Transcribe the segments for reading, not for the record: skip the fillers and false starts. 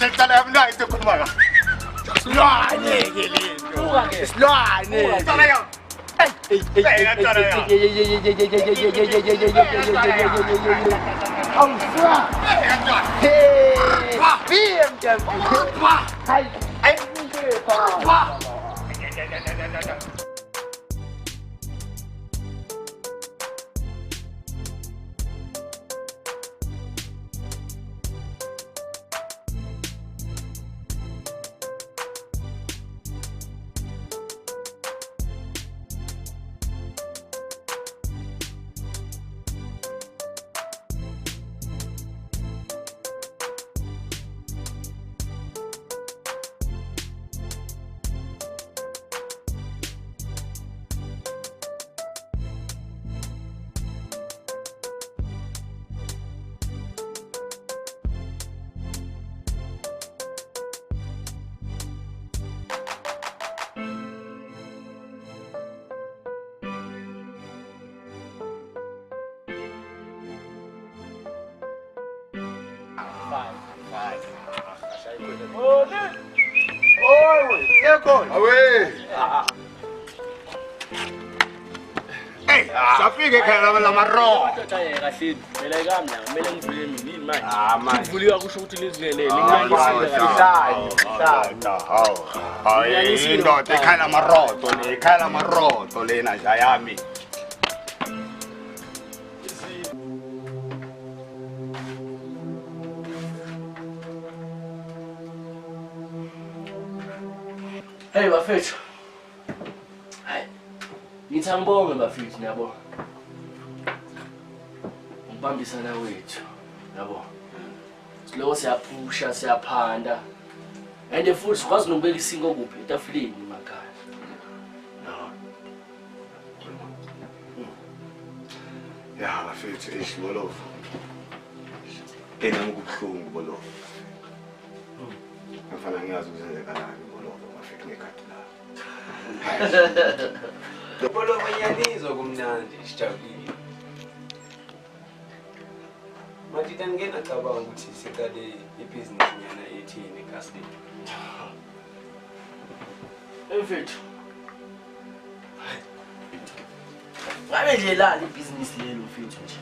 Ngicela yamna isikhuluma la. Silwane ke lento. Silwane. Ngicela yam. Safike ekhaya lamarro. Kahle, phela ikamla, kumele ngivule yini manje. Ngivulika kusho ukuthi lizilele, nginganyisile kahle. Hayi, indoda ekhaya lamarroto le, ekhaya lamarroto lena nje ayami. Hey bafethu. Hayi. Ngithi angibonge bafethu ngiyabona. Ngibambisana wethu. Yabo. Siloko siyaphusha, siyaphanda. And futhi sikwazi nokubeka isingo kuphi etafuleni emakhaya. No. Ya bafethu esibolovo. Enami kubuhlungu bolovo. Ngifana ngiyazi ukuzenzakalani bolovo bafethu ngekhadi la. Bolovo yanizwa kumnandi sijabulile. Manje ngena cabanga ukuthi siqale ibhizinisi nyana ethini eGaston. Mfethu. Ngabe nje la ibhizinisi lelo mfethu nje.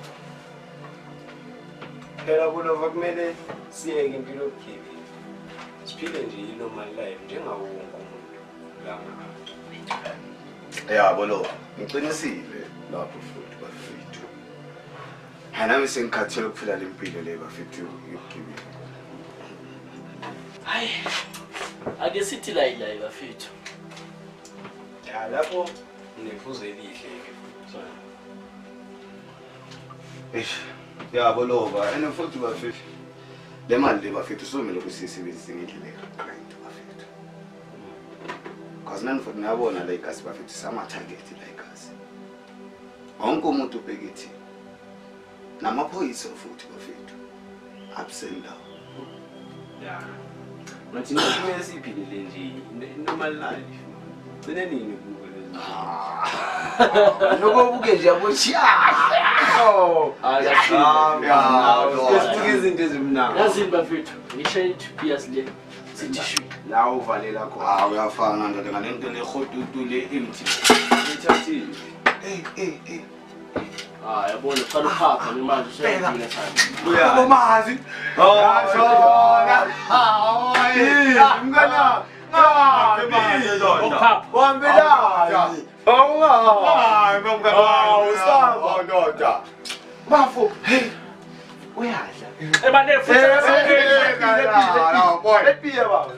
Phela Bolovo kumele siyeke impilo yobugebengu. Siphile nje i-normal life njengawo wonke umuntu la ngapha. Ya bolovo, ngiqinisile lapho futhi bafethu. Nami sengikhathele ukuphila lempilo le bafethu yobugebengu. Hayi. Ake sithi la bafethu. Ya lapho nginefuzo elihle ke. Ya bolova, ene futhi bafethu. Le mali le bafethu somele ukusisebenzisa ngendlela eqinile bafethu. Because nani futhi ngiyabona la iGas bafethu sama target la iGas. Wonke umuntu ubhekithi. Namaphoyisa futhi bafethu. Ups and down. Ya. Manje kumele siphilele nje normal life. Cene nini kubo lezi? Nokubuke nje yabochiya. Sesibuke izinto ezimnandi. Yazini bafethu, ngishaya i-2 le sithi shu. La uvalela khona. Uyafana ndoda ngalento le khodudu le empty. Ithathile. Yabona uqala uphapha manje useyadina sana. Uyabomazi. Yashona. Mngana. Wambelani. Usamba ndoda. Bafu. Uyadla. Ebane futhi. Epiye baba.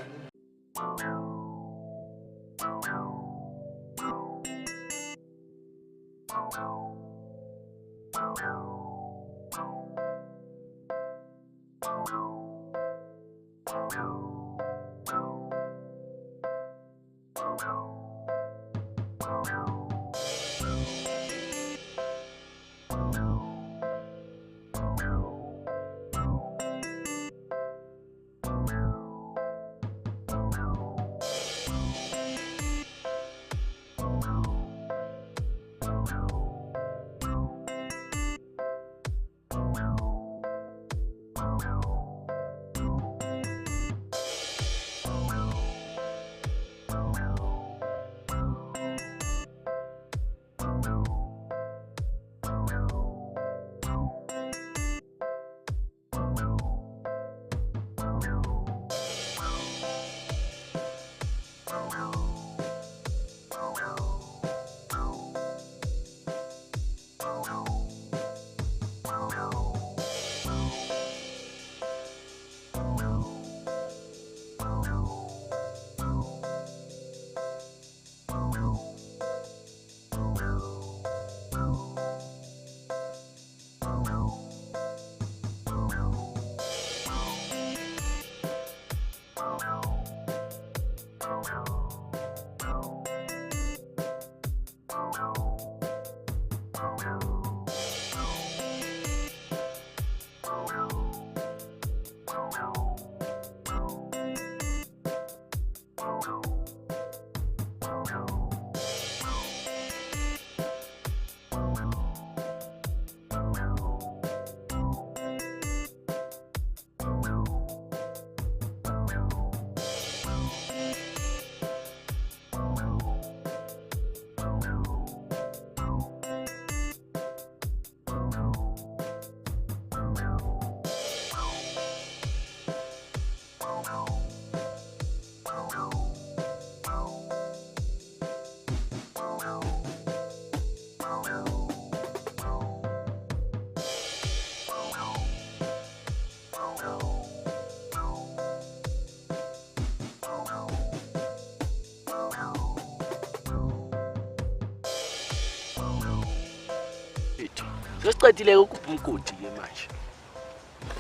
Sesicedile ukupha umgodi ke manje.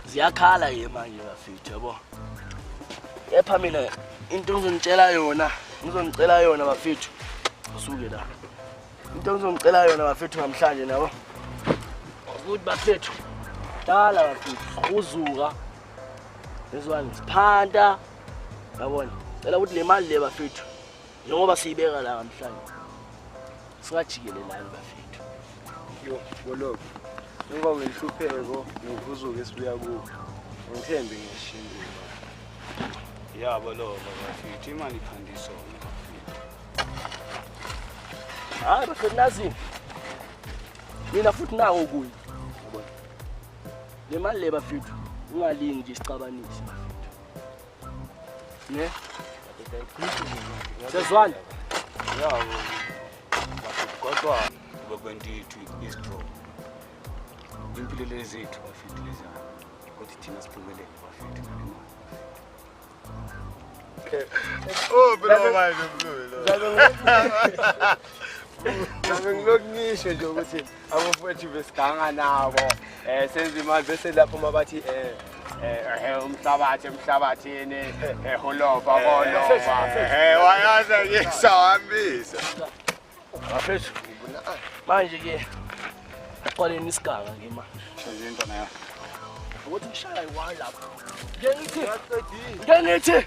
Ziyakhala ke manje bafethu yabo. Epha mina into ngizongitshela yona, ngizongicela yona bafethu. Usuke la. Into ngizongicela yona bafethu namhlanje nabo. Ukuthi bafethu dala bafethu uzuka. Leswani siphanda. Yabona? Cela ukuthi le mali le bafethu njengoba siyibeka la namhlanje. Singajikelelani bafethu. Yo, bolo. Ngoba ngihlupheko ngokuzuka esibuya kuwo. Ngithembe ngishintshe. Yabo lo bafethu imali ikhandiso bafethu. Hayi bafethu nazi. Mina futhi nawo kuyi. Yabona? Le mali le bafethu ungalingi nje isicabanisi bafethu. Ne? Sezwana. Yabo. Kodwa bokwentithu isitro. Impilo lezethu bafethu lezi. Kodwa thina siphumelele bafethu ngale mali. Oh, phela manje mfowethu. Ngiloknisho nje ukuthi abafowethu besiganga nabo. Senza imali bese lapho mabathi umhlabathini holoba Wayaza ke sawambisa. Bafethu. Manje ke aqoleni isiganga ke manje. Nje into nayo. Ukuthi ngishaya i1 lapha. Ngenithi.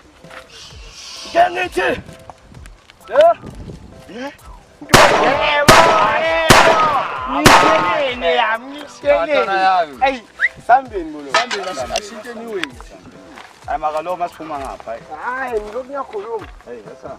Ngithenini yami ngithenini. Hey, sambeni bolo. Sambeni ashinteniwe. Hayi makalo masiphuma ngapha. Hayi, ngizokuyakhuluma. Hey, yasa.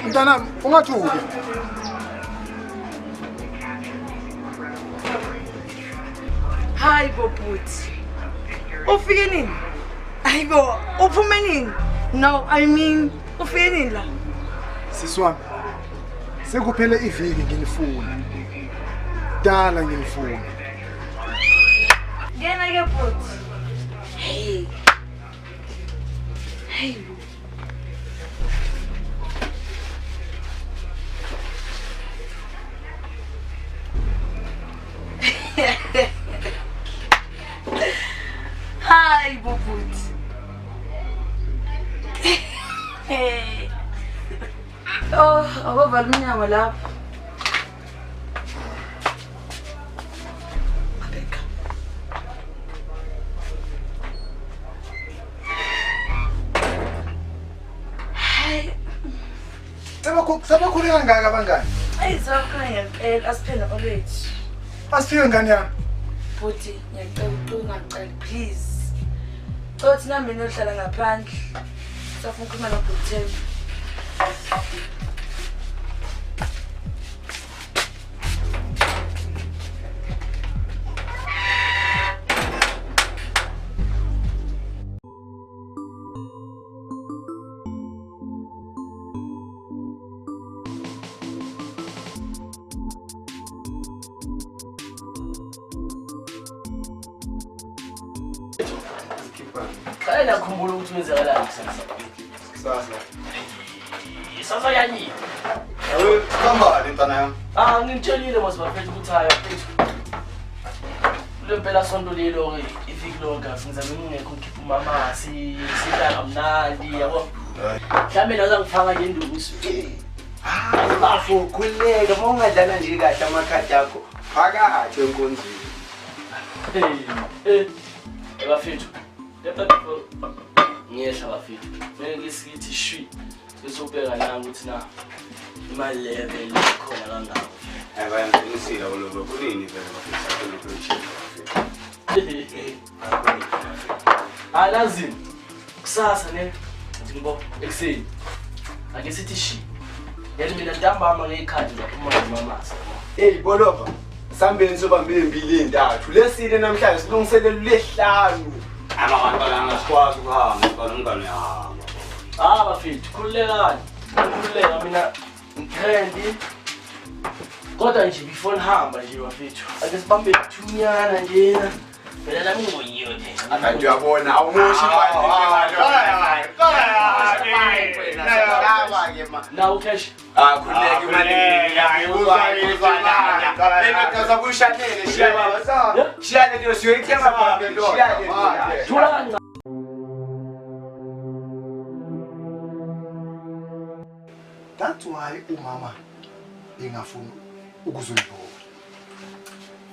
Mntanami, ungathuki. Hayi bo bhuti. Ufike nini? Hayibo, uphume nini? No, I mean, ufike nini la? Siswami. Sekuphele iviki nginifuna. Dala nginifuna. Ngena ke bhuti. Hey. Hey. Hi, Bubut. Hey. Oh, abavala umnyango lapha. Abeka. Hey. Sabakhule kangaka abangani? Ayizakhanya ngicela asiphela kwethu. Asifike ngani yami? Futhi ngiyacela ungacela please. Cothi nami nohlala ngaphandle. Safuna ukukhuluma noBhutheni. Kaya nakhumbula ukuthi wenzakalani kusasa. Sasa. Sasa yani. Awe kambali mntana yami. Ngimtshelile masibafethu ukuthi hayi mfethu. Le phela sonto lelo ifiki lonke ngizame ngingekho ngikhipha umama sidla kamnandi yabo. Mhlambe nazo ngifaka nje induku isuke. Bafo khuleka mongadlala nje kahle amakhadi akho. Phakathi enkonzweni. Bafethu. Ngiyehla bafethu. Manje ngisithi shwi. Sesubheka la ukuthi na imali level khona kangako. Abantu ngisila lo kunini vele bafisa Alazim kusasa ne ngibona ekseni ake sithi shi yathi mina ntambama ngekhadi zaphuma nomamasa Hey Bolova, sambeni sobambile imbili entathu. Lesine namhlanje silungiselele lehlanu. abantu ngasikwazi ukuhamba ngibani yami. Bafethu khulekani khuleka mina ngikrendi kodwa nje before ngihamba nje bafethu ake sibambe thunyana njena phela nami ngiwonyiwe nje Abantu uyabona awumoshi nawo cash khuleka imali Bengakaza kushanele shiyale ndio siyoyithenga phambili shiyale thulani That's why umama engafuni ukuzoliboka.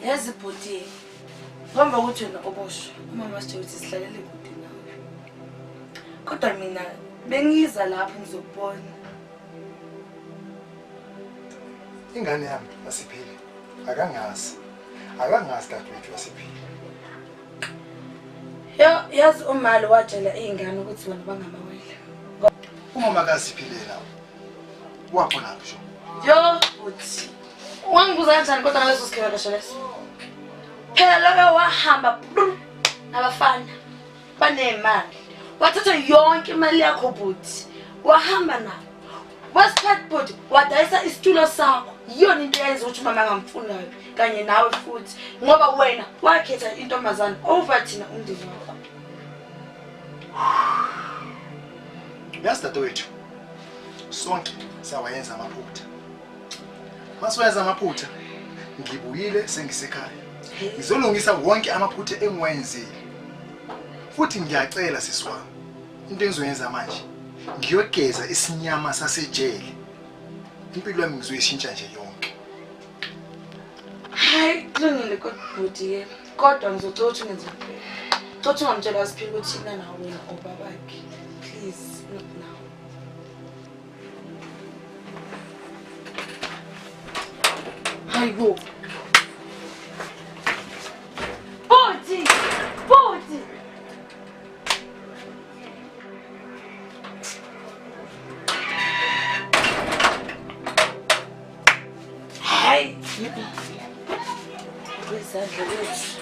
Yazi bhuti. Ngomba ukuthi wena oboshwe, umama sithe ukuthi sihlalele kude nawe. Kodwa mina bengiza lapho ngizobona. Ingane yami asiphile. Akangazi dadewethu asiphile. Yazi umali watshela izingane ukuthi wena bangamawele. Umama kasiphile lawo. Waphona ngisho. Yo bhuti. Wangibuza kanjani kodwa ngaleso sikhathi kasho leso? Phela loyo wahamba nabafana banemali. Wathatha yonke imali yakho bhuti. Wahamba nabo. Wasikhathi bhuti wadayisa isitulo sakho. Yiyona into eyenza ukuthi mama angamfunayo kanye nawe futhi ngoba wena wakhetha intombazana over thina umndeni wakho. Yazi dadewethu. Sonke sawayenza amaphutha. Masiwenza amaphutha ngibuyile sengisekhaya. Ngizolungisa wonke amaphutha engiwenzile. Futhi ngiyacela sisiwami. Into engizoyenza manje ngiyogeza isinyama sasejele. Impilo yami ngizoyishintsha nje yonke. Hayi kulungile kodwa kodwa ngizocela ukuthi ungenze impela. Thothi ungamtshela siphila ukuthi ina nawe wena obabakhe. Please not now. Hayibo. Bhuti! Izandla lethu.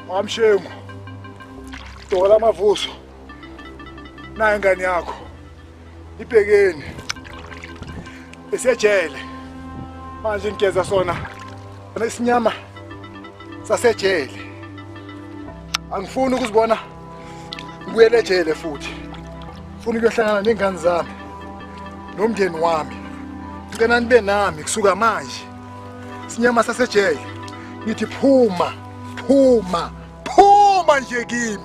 Mamshengu. Dola mavuso. Na ingane yakho. Ibhekeni. Esejele. Manje ngigeza sona. Nesinyama sasejele. Angifuni ukuzibona ngibuyele ejele futhi. Ngifuna ukuyohlangana nengane zami nomndeni wami. Ngicela nibe nami kusuka manje. Sinyama sasejele. Ngithi phuma nje kimi.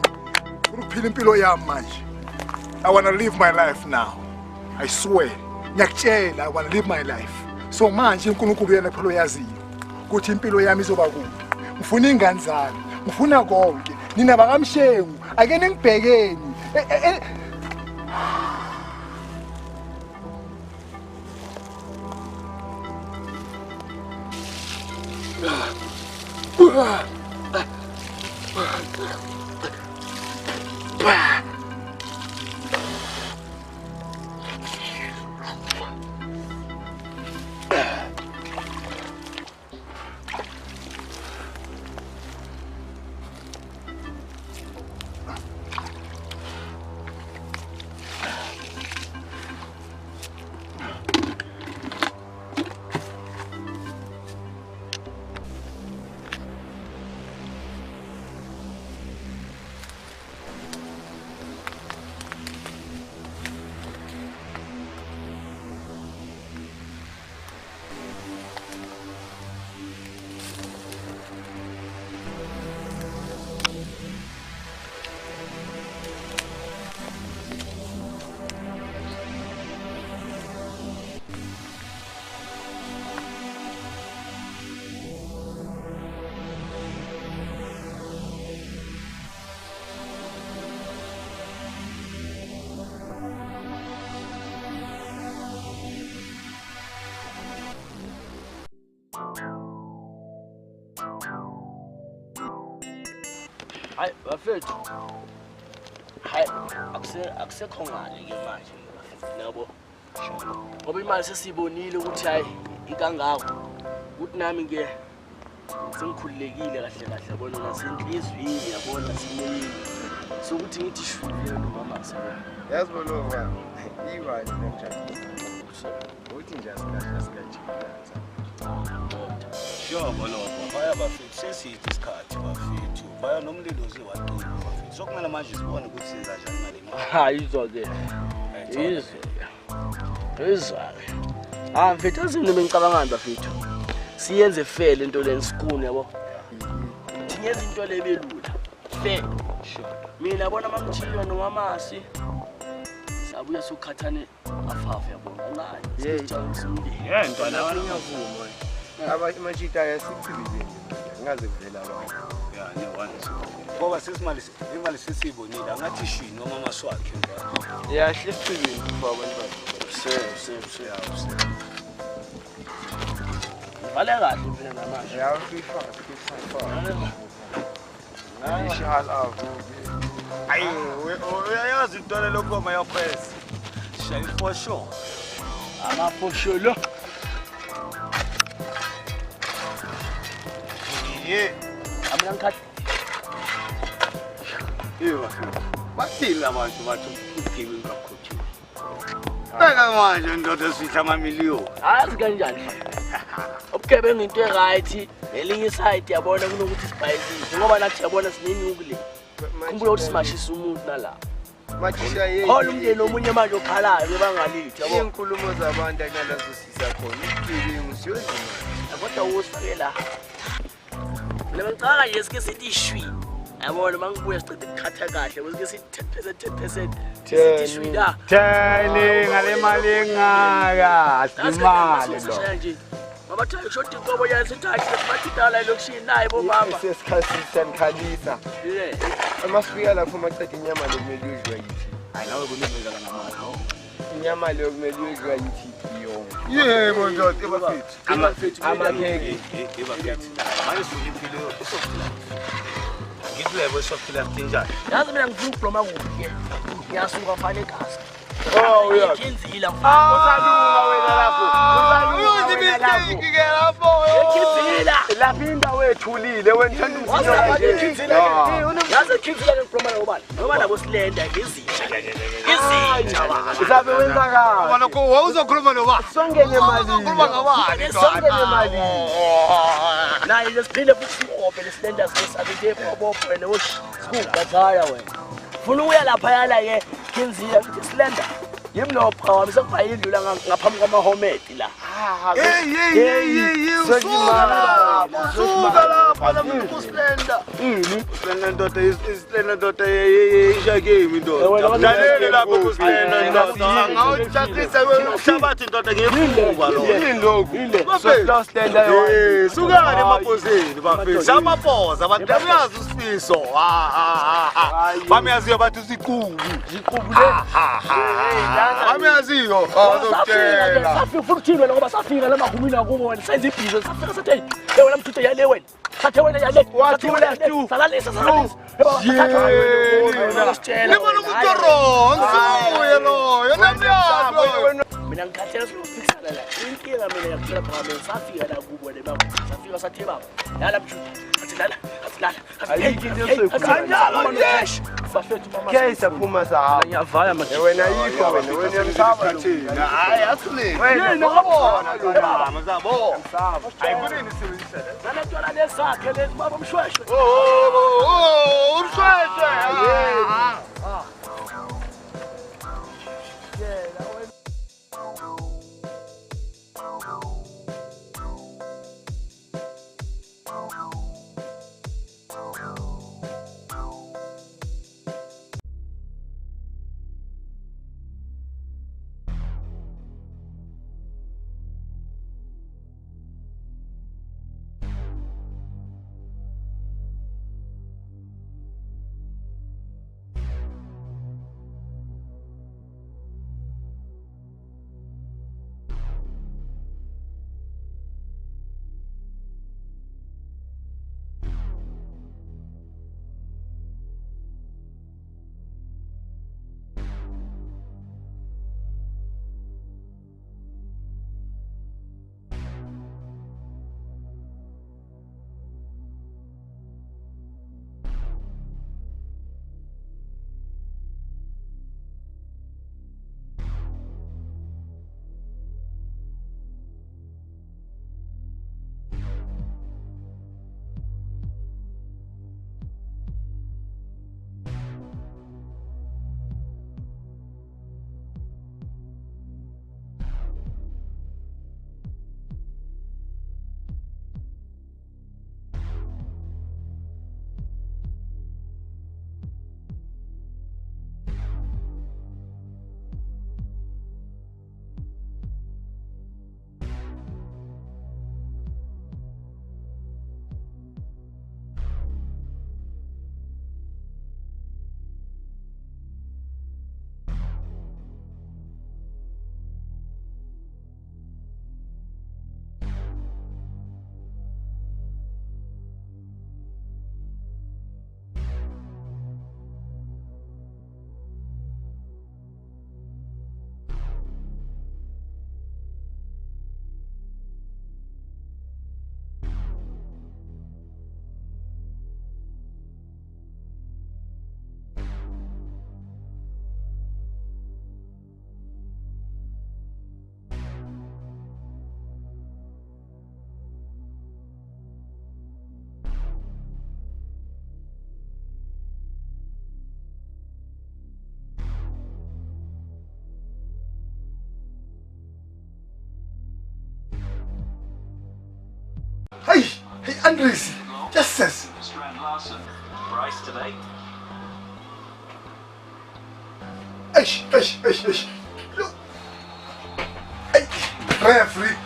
Ukuphila impilo yami manje. I want to live my life now. I swear. Ngiyakutshela I want to live my life. So manje uNkulunkulu yena phela uyaziyo ukuthi impilo yami izoba kuphi. Ngifuna ingane zami, ngifuna konke. Nina bakamshengu, ake ningibhekeni. Hayi bafethu. Hayi akusekho ngale ke manje nabo. Ngoba imali sesibonile ukuthi hayi ikangako. Ukuthi nami ke sengikhululekile kahle yabona nasenhlizweni yabona sineyini. So ukuthi ngithi shwile nomama kusebona. Yazi boloba. Iwani nemjani. Uthi nje asikajika. Sure boloba. Baya bafethu sesithi isikhathi bafethu. Baya nomlilozi waqina bafethu. Sokumele manje sibone ukuthi siza kanjani ngale mali. Hayi izwa ke. Izwa. Mfethu azini bengicabangani bafethu. Siyenze fair into leni sikuni yabo. Thinyenza into lebelula. Fair. Sure. Mina bona mamthilo nomamasi. Sabuya sokhathane afafa yabona. Hayi. Yento la ngiyavuma. Abamajita yasiphilile ngaze kuvela abantu. Yeah, ne one. Ngoba imali sesibonile angathi shini noma maswakhe ngapha. Yeah, siphilile for abantu. Vale kahle phela namanje. Yeah, FIFA. Ishal out. Ayi, uyayazi intwana lokoma yaphesi. Shaya for sure. Amafosholo. Yeah. Amina ngikhathi. Yebo. Bathini abantu bathi uphimi ngakhothi. Beka manje ndoda esitha amamiliyoni. Ayazi kanjani? Ubugebengu into eright, elinye side yabona kunokuthi sibhayizile. Ngoba nathi yabona sinenyuku le. Khumbula ukuthi simashisa umuntu nala. Mathisha yini? Khona umndeni omunye manje okhalayo bebangalithi yabo. Inkulumo zabantu akanazo sisa khona. Ubugebengu siyozima. Kodwa usifakela. Lema ngicaka nje sike sithi shwi. Yabona mangibuya sicede ukukhatha kahle, bese sithi 10%. Sithi shwi la. Thani ngale mali engaka, asimali lo. Mama thayi shoti inkobo yasithathi sibathi dala elokushini naye bomama. Sesikhalisa. Amasifika lapho macede inyama lokumele uyidliwa yithi. Hayi nawe kunimeza kanamali. Inyama lokumele uyidliwa yithi yonke. Yebo ndoda ebafethu. Amakheke. Ebafethu. Manje suke impilo esophila. Ngikulebo esophila kanjani? Yazi mina ngifuna ukubloma kuphi ke. Ngiyasuka mfana eGaza. Oh yeah. Kinzila Usalunga wena lapho. Usalunga wena lapho. Kinzila. Lapha indawo ethulile wena thanda Kinzila. Yazi Kinzila ngibloma ngobani? Ngoba nabo silenda ngezinja. Izinja baba. Usabe wenza kahle. Wena ko wawuzokhuluma noba? Songene imali. Ukhuluma ngabani? Songene imali. Naye lesiphile futhi siqophe lesilenda sesabethe phobopho wena wosh. Sikugathaya wena. Funa uya lapha yala ke Kinzila ngithi silenda. Yimi no phawami sekubhayindlula ngaphambi kwamahometi la. Hey. Suka lapha la kusilenda. Usilenda ndoda isilenda ndoda isha game ndoda. Dalele lapha kusilenda ndoda. Ngawuchathisa wena ushabathi ndoda ngefuba lo. Yini lokho? Sosilenda yona. Sukani emapozeni bafethu. Amapoza abantu abayazi usifiso. Bamiyaziyo bathi siqubu. Iqubu le. Bamiyaziyo. Bazokutshela. Safika futhi wena ngoba safika la mahumina kubo wena senze ibhizo safika sathi hey wena mthuthe yale wena. Sathe wena yale. Wathula tu. Salalisa. Libona umuntu wrong. Suye lo. Yena mnyazo. Mina ngikhathela sokufikisana la. Inkinga mina yakucela phakathi safika la kubo le baba. Safika sathe baba. Yala mthuthe. Asilala. Ayikho into esoyikhuluma. Cash. Safethu mama. Kayisa phuma sahabu. Ngiyavala manje. Wena yikho wena mthaba. Hayi asilele. Wena ngabona. Mazabo. Ayiboneni sibenzisa. Nalantwana lesakhe lezi baba mshweshwe. Umshweshwe. Andres, just says. Strand Larsen, Bryce today. Eish. Look. Hey, referee.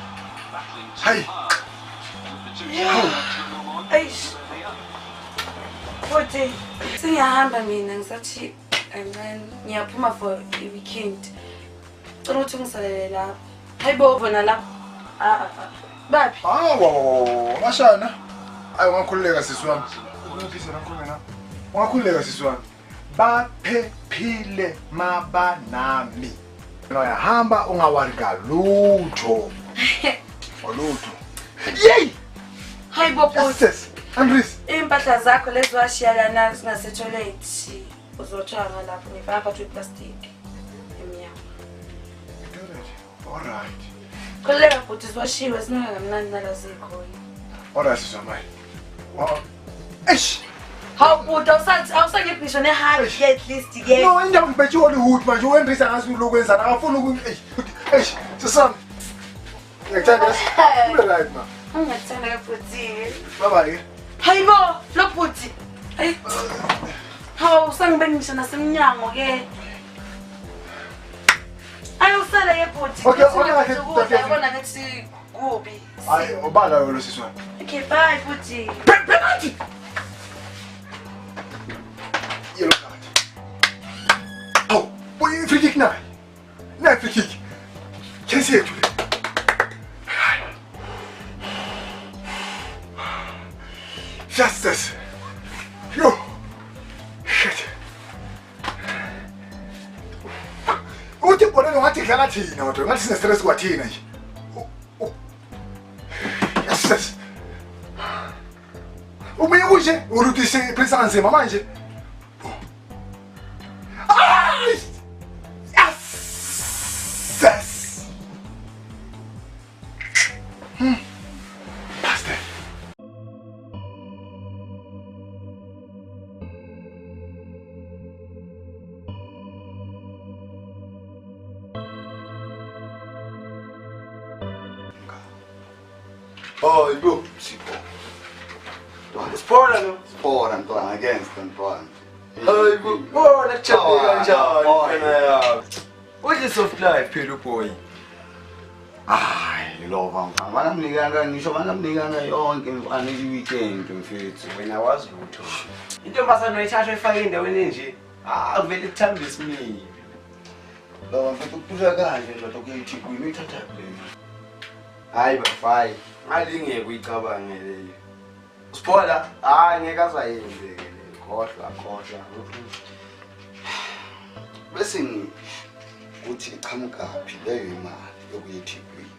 Battling too Hey. hard. With the two Eish. Futhi singiyahamba mina ngisathi ngiyaphuma for i-weekend. Cela ukuthi ungisalele lapha. Hayibo bona lapha. Baphi? Mashana. Ayi ungakhululeka sisi wami. Ungakhululeka sisi wami. Baphephile mabanami. Uyahamba ungawari kalutho. Olutho. Yey! Hayibo futhi. Yes, Andres. Impahla zakho lezi washiya lana singase-toilet. Uzothanga lapho ngifaka phakathi kweplastic. Emnyama. All right. Khuleka futhi siwashiwe sinaka kamnandi nalazi khona. All right, sisi wami. Wow. Eish. Hawu futhi awusangiphi ngisho nehabi ke at least ke. No, indaba ngibetsholi hood manje uwendrisa ngathi lokwenza akafuna eish, sisi wami. Ngiyacela. Kube right ma. Ungathanda futhi. Bye-bye. Hayibo, lo futhi. Hayi. Hawu sangibeni ngisho nasemnyango ke. Ayusale ke futhi. Okay, okay, Yabona ngathi kubi. Hayi, ubala lo sisi wami. Okay, bye futhi. Penalty. Yellow card. Oh, boy, free kick now. No free kick. Can see it. Justice. Yo. Shit. Uthi bona ngathi dlala thina kodwa ngathi sine stress kwathina nje. Justice. Ubuye kuje urutise prince anzima manje. Yes. Pastor. Oh, you Sipo. Spora no. Spora ntwana against ntwana. Hayi bona kuchabe kanjani phela yawo. What is of life phela boy? Hayi lova mfana. Bangamnikanga ngisho bangamnikanga yonke mfana i-weekend mfethu. Wena wazi lutho. Intombazana oyithatha efake endaweni enje. Vele ithamba isimibi. Lova mfethu ukuphila kanje ndoda kuyithi kuyini uyithatha le. Hayi bafai. Ngale uyicabanga leyo. Spoiler, ngeke azayenze ke le. Khohlwa. Bese ukuthi iqhamukaphi leyo imali yokuyithi kuyini.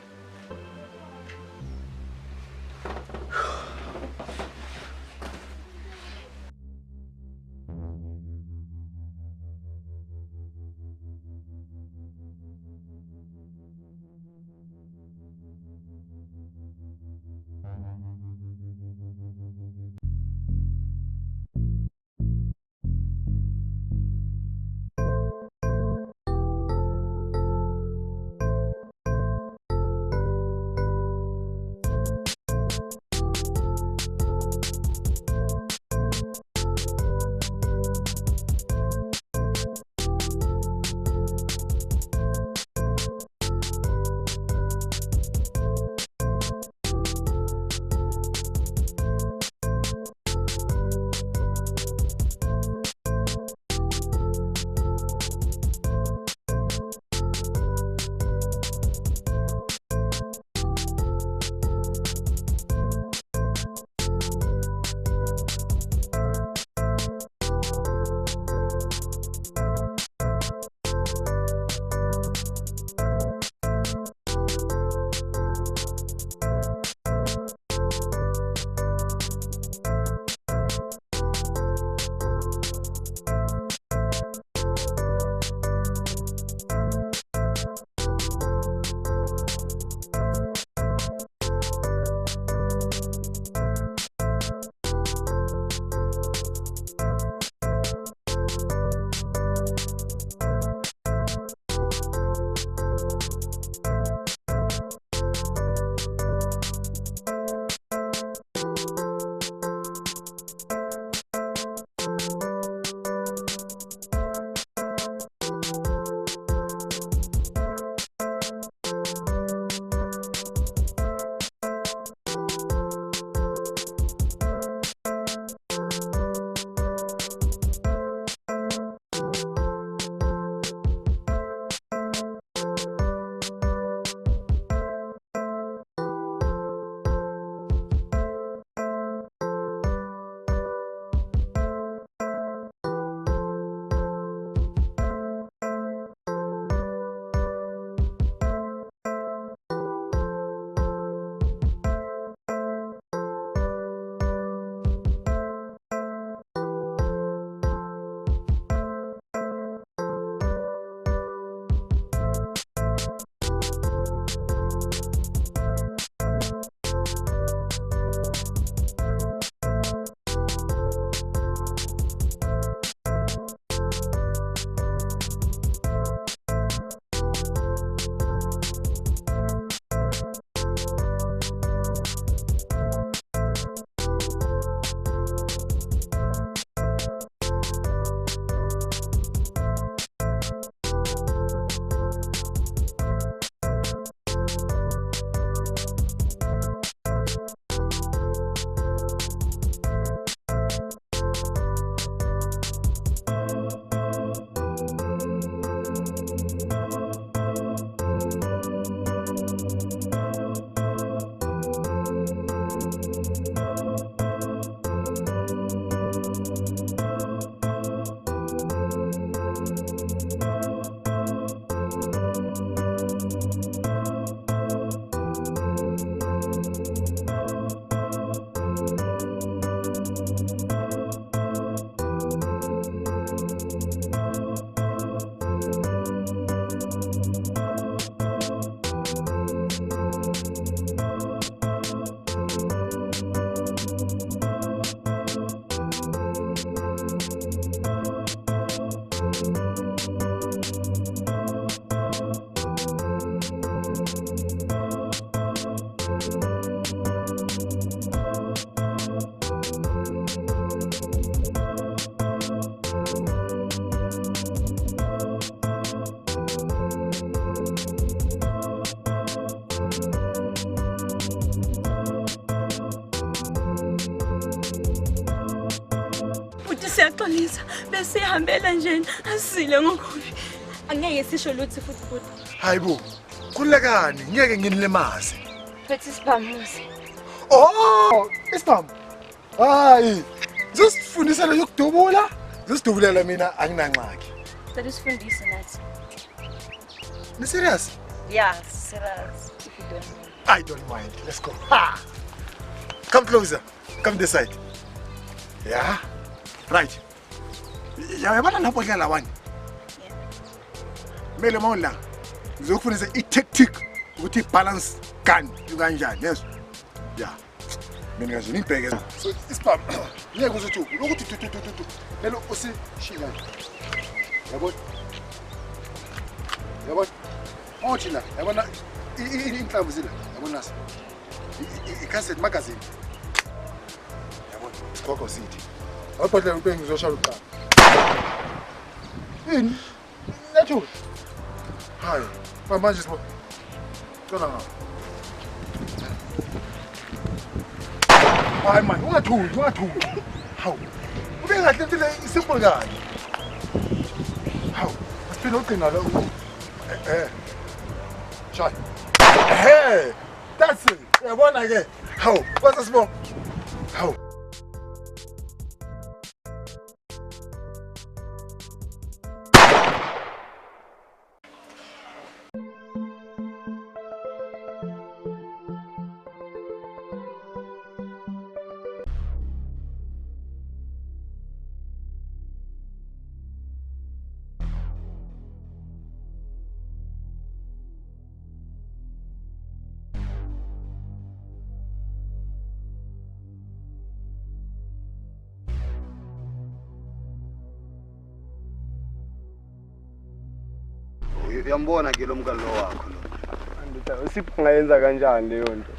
siyaxolisa bese ihambela nje asile ngokubi. Angeke sisho lutho futhi futhi. Hayibo. Kulekani ngeke nginilemaze. Fethi siphamuzi. Oh, isiphamu. Hayi. Zisifundisa le yokudubula. Zisidubulela mina anginanxaki. Sifundise nathi. Ni serious? Yeah, serious. If you don't mind. I don't mind. Let's go. Ha! Come closer. Come this side. Yeah. Right. Yabona lapho dlala wani. Yeah. Mele mawula. Ngizokufundisa i-tactic ukuthi balance gun kanjani, yes. Yeah. Mina ngazini ibheke. So isipam. Ngeke uzothi ukuthi tu. Lelo usishila. Yabona. Yabona. Othi la, yabona inhlamvu zila, yabona sa. I-cassette magazine. Yabona, Skoko City. Awubhodlela ukuthi ngizoshala uqala. Ini? Lethu. Hayi, manje sibo. Tona ngawo. Hayi man, ungathuki. Hawu. Ube kahle into le simple kanje. Hawu, asiphinde uqina lo. Shot. Hey, that's it. Yabona ke. Hawu, what's sibonga? Hawu. Uyambona ke lo mkalo wakho lo. Andithi usipho ngayenza kanjani leyo nto?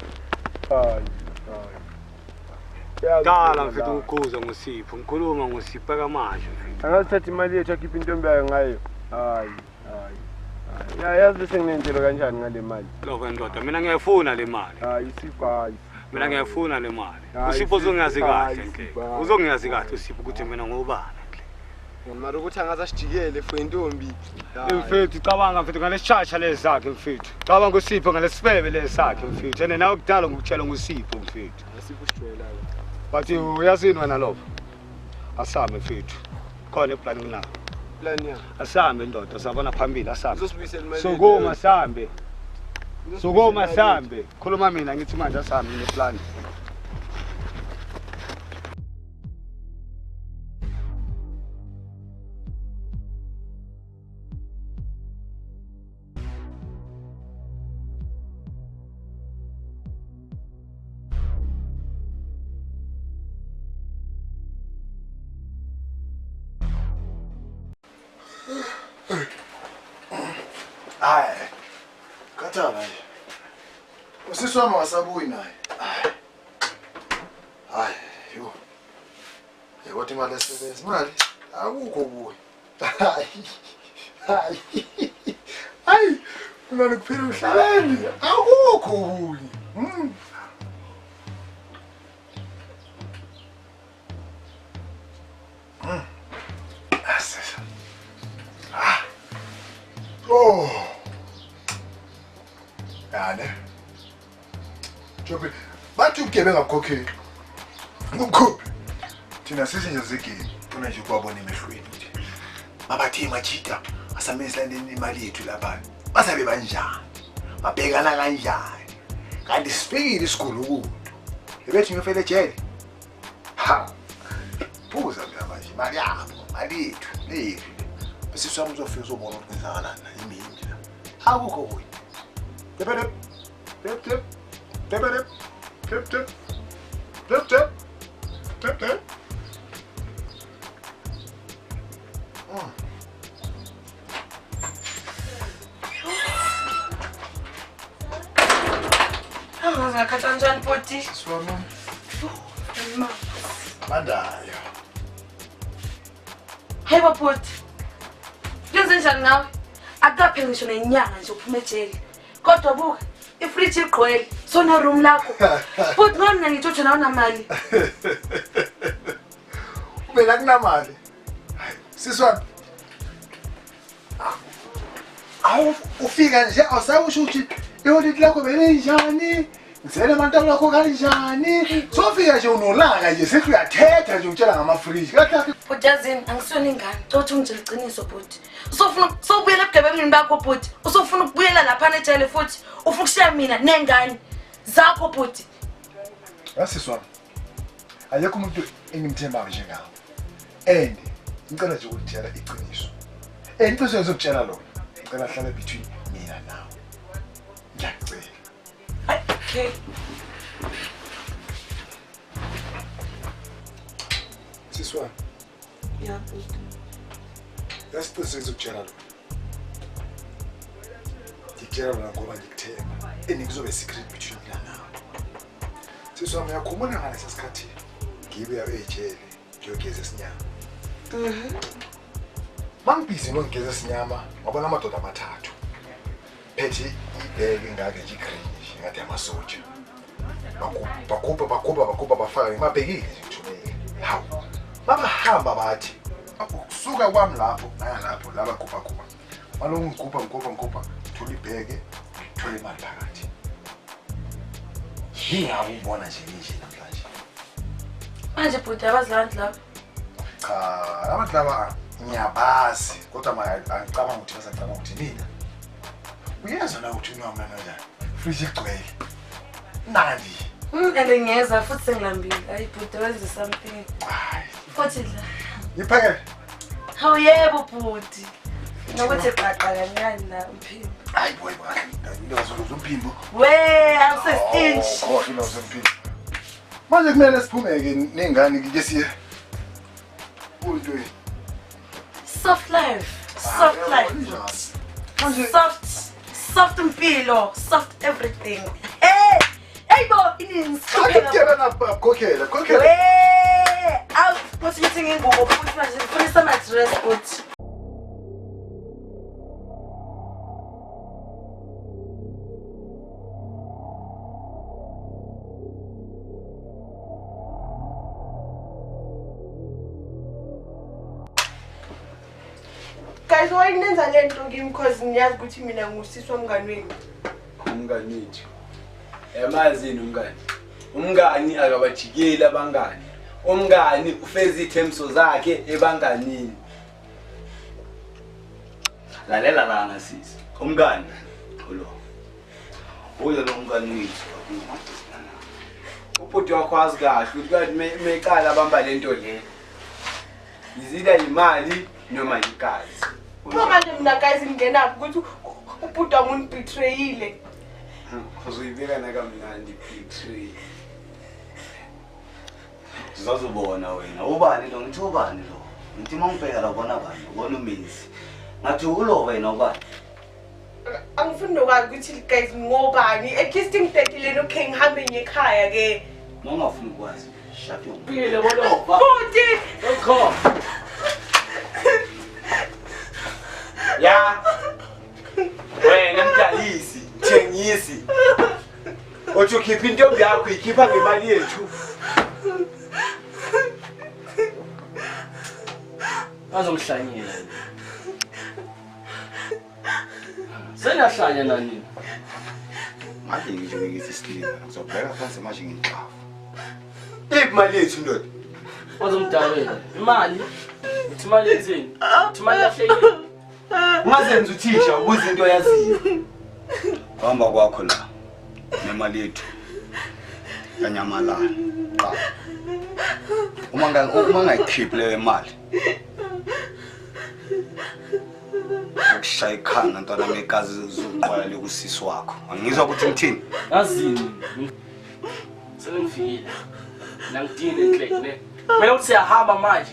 Hayi. Dala mfethu ngikuza ngosipho, ngikhuluma ngosipho kamanje mfethu. Angathatha imali yethu akhipha intombi yayo ngayo. Hayi. Yazi bese nginentelo kanjani ngale mali. Lokho ndoda mina ngiyafuna le mali. Hayi Sipho hayi. Mina ngiyafuna le mali. Usipho uzongiyazi kahle nke. Uzongiyazi kahle Usipho ukuthi mina ngobani. Mara ukuthi angazasijikele for intombi. Mfethu cabanga mfethu ngalesitshatsha lezakhe mfethu. Cabanga uSipho ngalesibebe lezakhe mfethu. Ene nawe kudala ngikutshela ngosipho mfethu. Asipho usijwayela ke. But uyazini wena lo. Asambe mfethu. Khona eplan mina. Plan ya. Asambe ndoda sabona phambili asambe. Uzosibuyisela imali. Sokoma sambe. Sokoma sambe. Khuluma mina ngithi manje asambe neplan. Hayi. Kathala nje. Usiswama wasabuyi naye. Hayi, yo. Yathi imali esebenza imali akukho buyi. Hayi. Kunani kuphila umhlabeni akukho buyi. Oh. Yani. Jobe. Bathi ugebenga ngakhokheli. Ngumkhuphi. Thina sizinje zegame. Funa nje kwabona emehlweni nje. Babathi machita asamisa imali yethu lapha. Basabe banjani? Babhekana kanjani? Kanti sifikile isikole ukuntu. Ebethi ngifele ejele. Ha. Buza mina manje imali yabo, imali yethu, lethu. Bese sami uzofika uzobona ukuthi kwenzakalani la imini la. Akukho kuyi. Tepele. Tep. Tepele. Tep. Ngakhatha njani boti? Swami. Ma. Bandayo. Hey boti. Yenze njani nawe? Akaphela ngisho nenyanga nje uphuma ejele. Kodwa buka, ifridge igqwele, sona room lakho. Futhi ngona ngithotshe nawe namali. Ube wena kunamali. Siswa. Awu ufika nje awusayusho ukuthi iholiday lakho belinjani? Ngizele abantu lakho kanjani? Sofika nje unolaka nje sethi uyathetha nje utshela ngama-fridge. Kahle Bhuti yazini angisiyona ingane. Cothi ungitshela iqiniso bhuti. Usofuna ebugebengini bakho bhuti. Usofuna ukubuyela lapha ejele futhi. Ufuna ukushiya mina nengane zakho bhuti. Asiswa. Ayekho umuntu engimthembayo njengawe. And ngicela nje ukutshela iqiniso. Into sezokutshela lona. Ngicela hlale between mina nawe. Ngiyacela. Okay. Siswa. Yeah, bhuti. Yasiqiniseka ukutshela lo. Ngikutshela lona ngoba ngikuthemba. Kuzobe secret between mina nawe. Siswa ngiyakhumula ngalesa sikhathi ngibe ejele ngiyogeza isinyama. Mangibhizi ngiyogeza isinyama ngabona amadoda amathathu. Phethe ibheke ngake nje igreen ngathi amasoja. Bakuba bafaka ngimabhekile nje ngithumele. Hawu. Babahamba bathi ukusuka kwami lapho naya lapho laba kuba. Malungu ngikupa thola ibheke thola imali phakathi. Yingawo ubona nje namhlanje. Manje bhuti abazilanti lapha. Cha, abantu laba ngiyabazi kodwa angicabanga ukuthi basacabanga ukuthi mina. Uyezwa la ukuthi unoma kanjani? Fridge igcwele. Nandi. And ngiyeza futhi sengilambile. Hayi bhuti wenze something. Hayi. Futhi la. Yiphakele. Hawu yebo bhuti. Nokuthi qaqa kancane la umphimbo. Hayi boy bani. Ngizozwa umphimbo. We, awuse-inch. Khohle umphimbo. Manje kumele siphumeke nengane ke siye. Uyintweni? Soft life. Soft life. Soft impilo. Soft everything. Hey! Hey bo, ini Ngikela na kokhela. We! Awu, futhi ngithi ngingubo futhi manje ngifuna sama-dress futhi. Guys, why nenza lento kimi because ngiyazi ukuthi mina ngusiswa umngani wenu. Umngani wethu. Yamazini umngani. Umngani akabajikeli abangani. Umngani ufeza ithembiso zakhe ebanganini. Lalela lana sisi. Umngani lo. Uyo nomngani wethu. Ubhuti wakho wazi kahle ukuthi kanti meqala abamba lento le. Izida imali noma ikazi. Uma manje mina guys ngingena ukuthi ubhuti wami ungibetrayile. Uzuyibeka nakamnandi betray. Sizazobona wena. Ubani lo ngithi ubani lo? Ngithi mangibheka la ubona bani? Ubona uMisi. Ngathi ulo wena ubani? Angifuni nokwazi ukuthi guys ngobani. At least ngibhekile no King ngihambe ngekhaya ke. Mangafuni ukwazi. Shut your Phile bolova. Bhuti! Lokho. Ya. Wena mdalisi, thengisi. Othi ukhipha intombi yakho ikhipha ngemali yethu. Azongihlanyela. Senahlanya nani? Manje ngisho ngithi isilima. Ngizobheka phansi manje ngicaba. Imali yethu ndoda. Wazomdabela. Imali. Uthi imali yenzeni? Uthi imali lahlekile. Ungazenza uthisha ubuza into yaziyo. Hamba kwakho la. Nemali yethu. Kanyamalala. Qa. Uma ngayikhiphi leyo mali. Ukushaya ikhanda ntwana megazi zoqwala lekusisi wakho. Angizwa ukuthi ngithini? Yazini. Sengifikile. Nangidini enhlekene. Mina uthi siyahamba manje.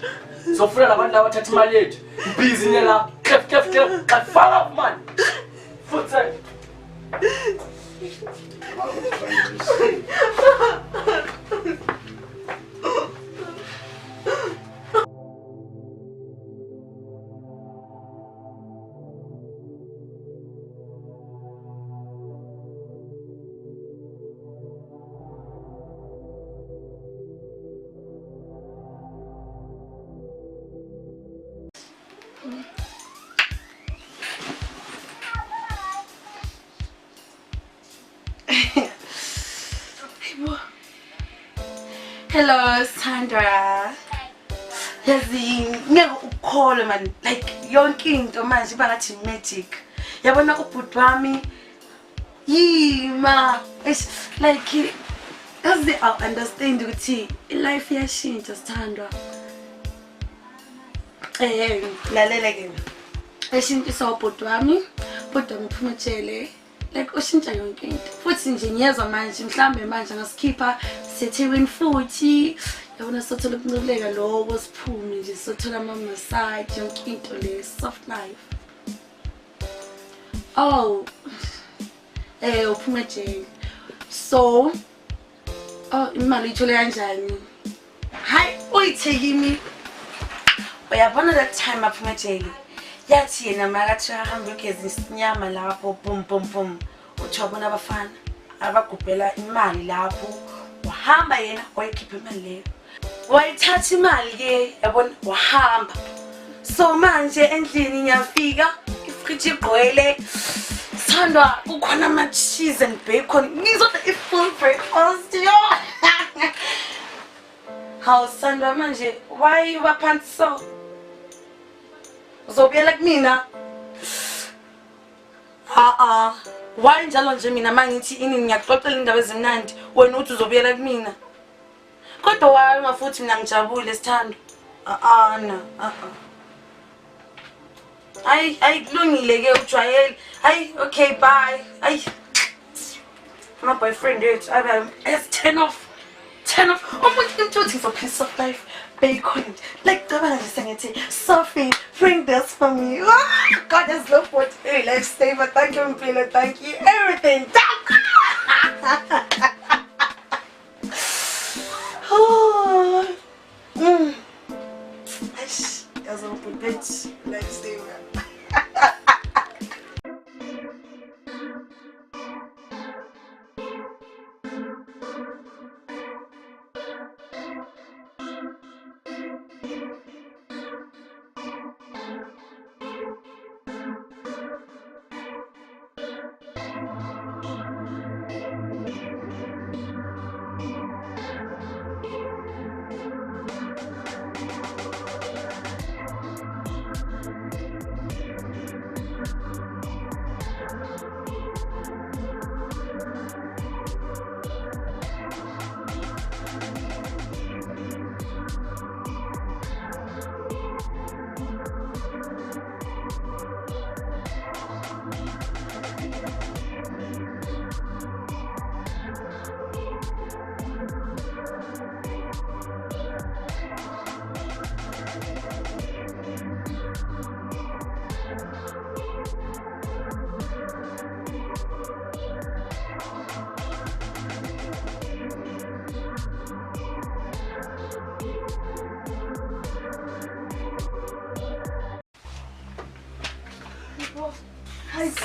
Sofuna labantu abathatha imali yethu. Busy nyela. Klef. Qafala man. Futhi. Sandra. Yazi ngeke ukholwe man, like yonke into manje bangathi magic. Yabona ubhuti wami yima it's like yazi I understand ukuthi life iyashintsha Sandra. Lalela ke. Eshintsha ubhuti wami Phumachele. Like ushintsha yonke into. Futhi nje ngiyezwa manje mhlambe manje ngasikhipha setheweni futhi yabona sothola ukuncubeka lo wasiphume nje sothola ama massage yonke into le soft life. Oh. Uphumachele. So imali ithole kanjani? Hayi uyithekimi. Uyabona that time Phumachele. Yathi yena makathi ahamba ugeza isinyama lapho bum bum bum uthi wabona abafana abagubhela imali lapho wahamba yena wayikhipha imali leyo wayithatha imali ke yabona wahamba so manje endlini ngiyafika ifridge igqwele Sandra kukhona ama cheese and bacon ngizodla i-full breakfast yo how Sandra manje why waphansi so uzobuyela kumina why njalo nje mina mangithi ini ngiyaxoxela indaba ezimnandi wena uthi uzobuyela kumina kodwa waye mafuthi mina ngijabule Sithando ay kulungile ke ujwayele ay okay bye ay my boyfriend yethu it's 10 off umuntu uthi for piece of life bacon like Dabana just Sophie bring this for me. God has love for hey lifesaver, thank you Mpilo, thank you everything. As a bitch lifesaver.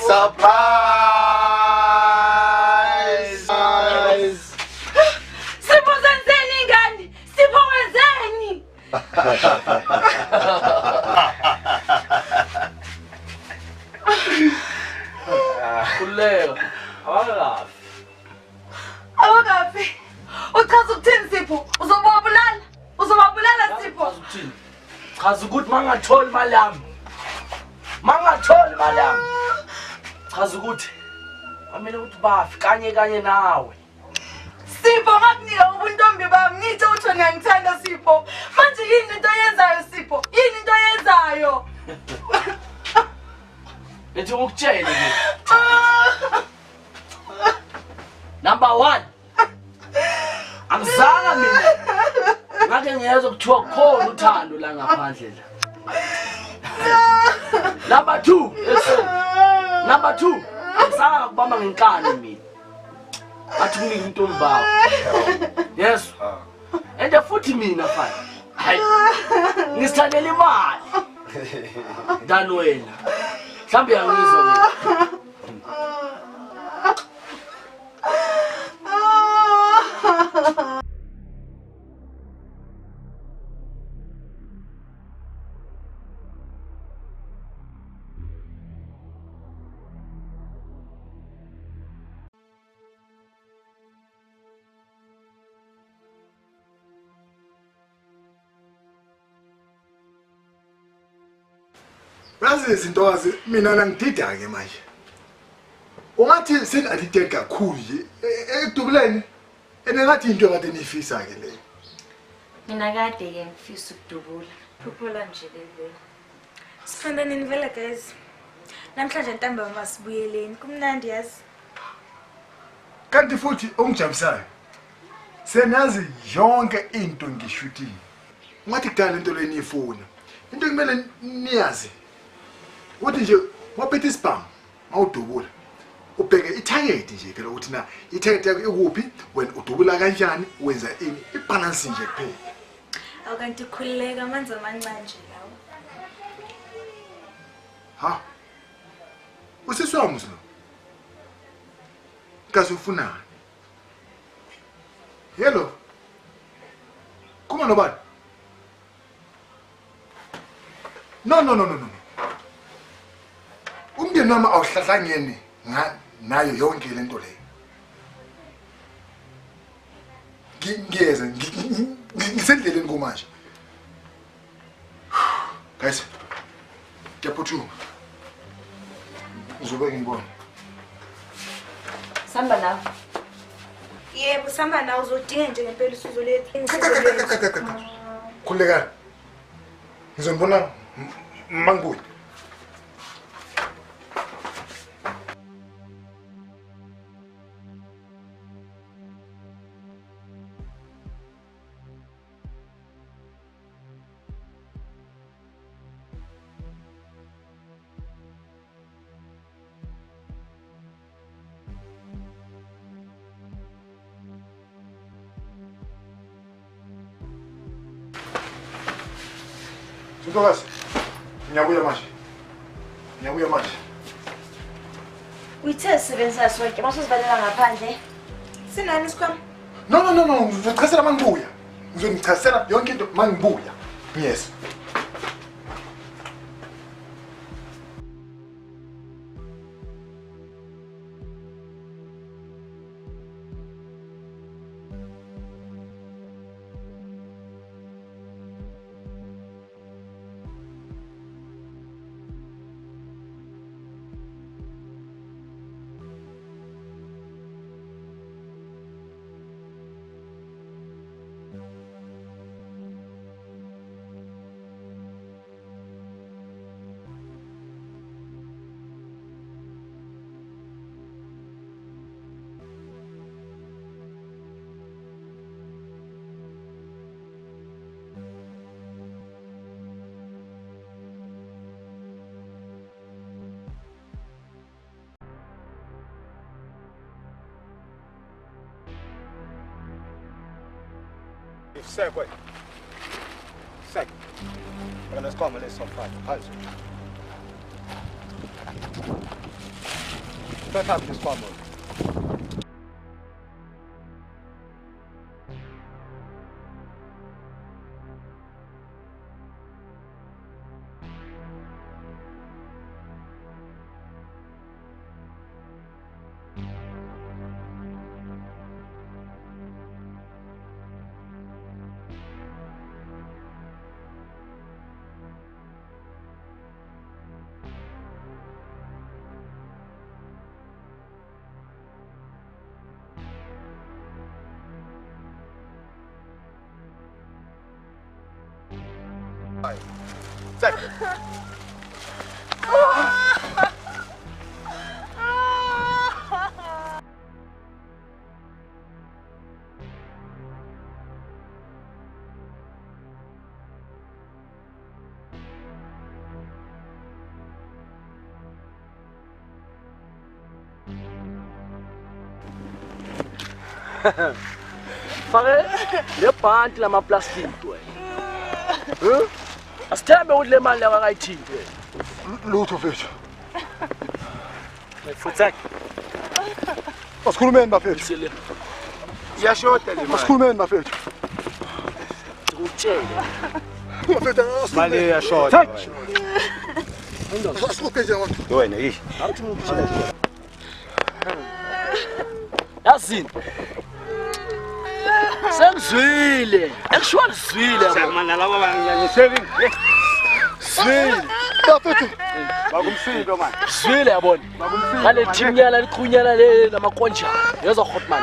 Surprise! Sipho senzeni ngani? Sipho wenzeni? Kuleka. Awakafi. Uchaza ukuthini Sipho? Uzobabulala Sipho. Chaza ukuthi mangatholi imali yami. Chaza ukuthi amele ukuthi bafi kanye nawe. Sipho ngakunika ubuntombi bami ngithi uthi ngiyangithanda Sipho. Manje yini into oyenzayo Sipho? Yini into oyenzayo? Lethi ukutshela nje. Number 1. Angizanga mina. Ngake ngiyezwa kuthiwa khona uthando la ngaphandle la. Number 2. Number 2. Angizanga kubamba ngenkani mina. Athi kunike intombi bakho. Yes. Ende futhi mina mfana. Hayi. Ngisithandela imali. Dan wena. Mhlambe uyangizwa mina. Yazi izintokazi mina ngangidida ke manje. Ungathi seni-addicted kakhulu nje ekudubuleni enengathi into kade niyifisa ke leyo. Mina kade ke ngifisa ukudubula. Phuphola nje leli. Sifunda nini vele guys? Namhlanje ntambama sibuyeleni. Kumnandi yazi. Kanti futhi ongijabulisayo senazi yonke into ngishutile. Ngathi kudala into leniyifuna. Into kumele niyazi. Uthi nje waphethe isibhamu mawudubula. Ubheke itarget nje phela ukuthi na itarget yakho ikuphi wena udubula kanjani wenza ini ibalance nje kuphela. Awukanti khulileka amanzi amancane nje lawo. Ha? Usiswami slo. Kaze ufunani? Hello. Kuma nobani? No. Umndeni wami awuhlahlangene nayo yonke lento leyo. Ngiyeza ngisendleleni komanje. Guys. Ngiyaphuthuma. Uzobeka ngibona. Samba nawe. Yebo, samba nawe uzodinga nje ngempela usizo lethu. Khulekani. Ngizonibona mangibuye. Ntokazi, ngiyabuya manje. Uyithe sisebenza sonke, masuzivalela ngaphandle. Sinani sikhwama? No, ngizochasela mangibuya. Ngizonichasela yonke into mangibuya. Yes. Segue. Let's come and let's some fun. Let's have this one. Second. Fare le bhanti lamaplastiki wena. Asithembe ukuthi le mali yakayithini wena. Lutho mfethu. Futhaki. Asikhulumeni bafethu. Sile. Iyashoda le mali. Asikhulumeni bafethu. Ukutshela. Bafethu Mali iyashoda. Asikhulumeni nje Wena yishi. Awuthi ngikushela. Yazini. Sengizwile. Actually zwile. Mana laba banganyiseli. Zwile. bafethu Bakumsindo man. Zwile yabona. Ngale thinyana liqunyana le namakonja. Yezo hotman.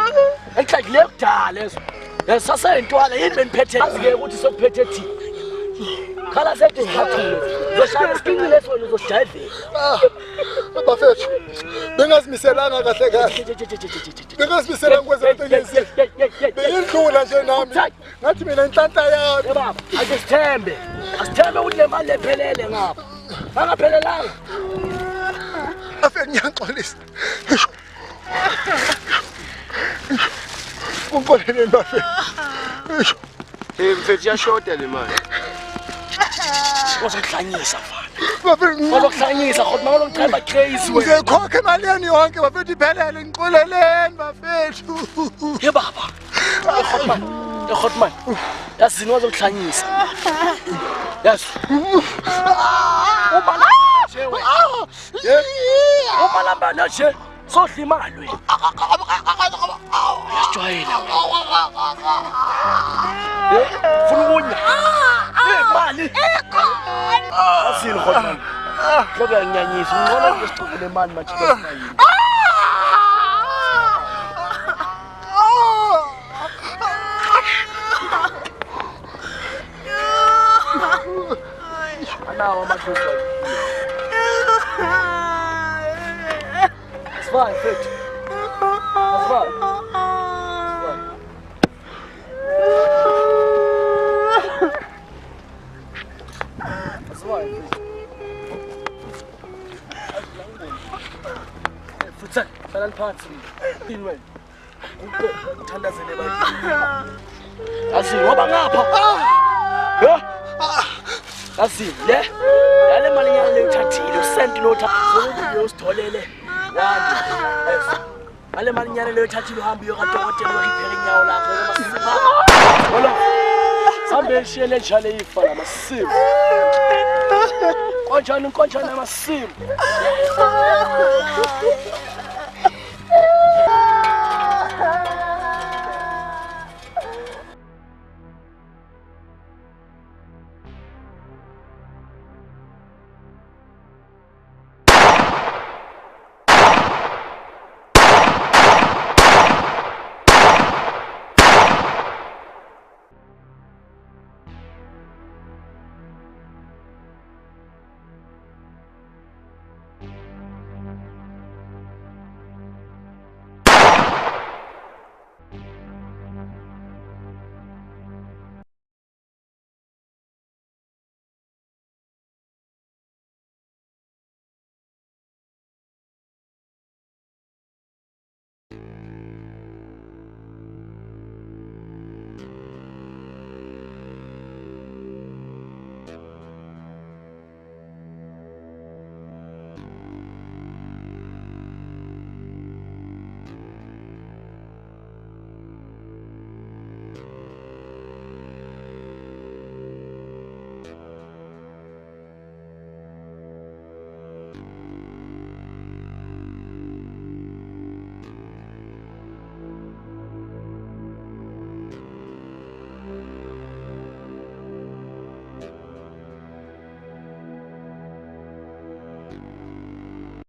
Enhlakile kudala lezo. Yasasentwala yini beniphethe azike ukuthi sokuphethe thi. Khala sethi ngiphathule. Zoshaya iskini leso wena uzosidive. bafethu bengazimiselanga kahle kahle bengazimiselanga kwenza into lezi beyindlula nje nami ngathi mina inhlanhla yami Baba, asithembe. Asithembe ukuthi le mali lephelele ngapha. Angaphelelanga. bafethu ngiyaxolisa unkoleleni bafethu Mfethu yashoda le mali. Uzokuhlanyisa mfana. bafethu Uzokuhlanyisa kodwa mawulongicheba crazy wena. ngizokhokha imali yenu yonke bafethu iphelele ngiqoleleni bafethu Ye baba. Hotman. Yazini wazokuhlanyisa. Yes. Ubala. Ubalamba nje. Sodla imali wena. Yajwayela. Funa ukunya. Imali. Asini Hotman. Lokho yanyanyisa. Ngcono ngesicubule imali manje besayini. Now I'm at this way. It's fine, fit. It's fine. It's fine. Futsal, falan parts. Pinwell. Uthandazele bathi. Asi ngoba ngapha. Yeah. Asi le yale mali nyana le uthathile usent lo uthathile usitholele wani yes ale mali nyana le uthathile uhambe uyokadokotela uyipheke inyawo lakho masipha wala sambe shele njalo ifa lamasimo konjani amasimo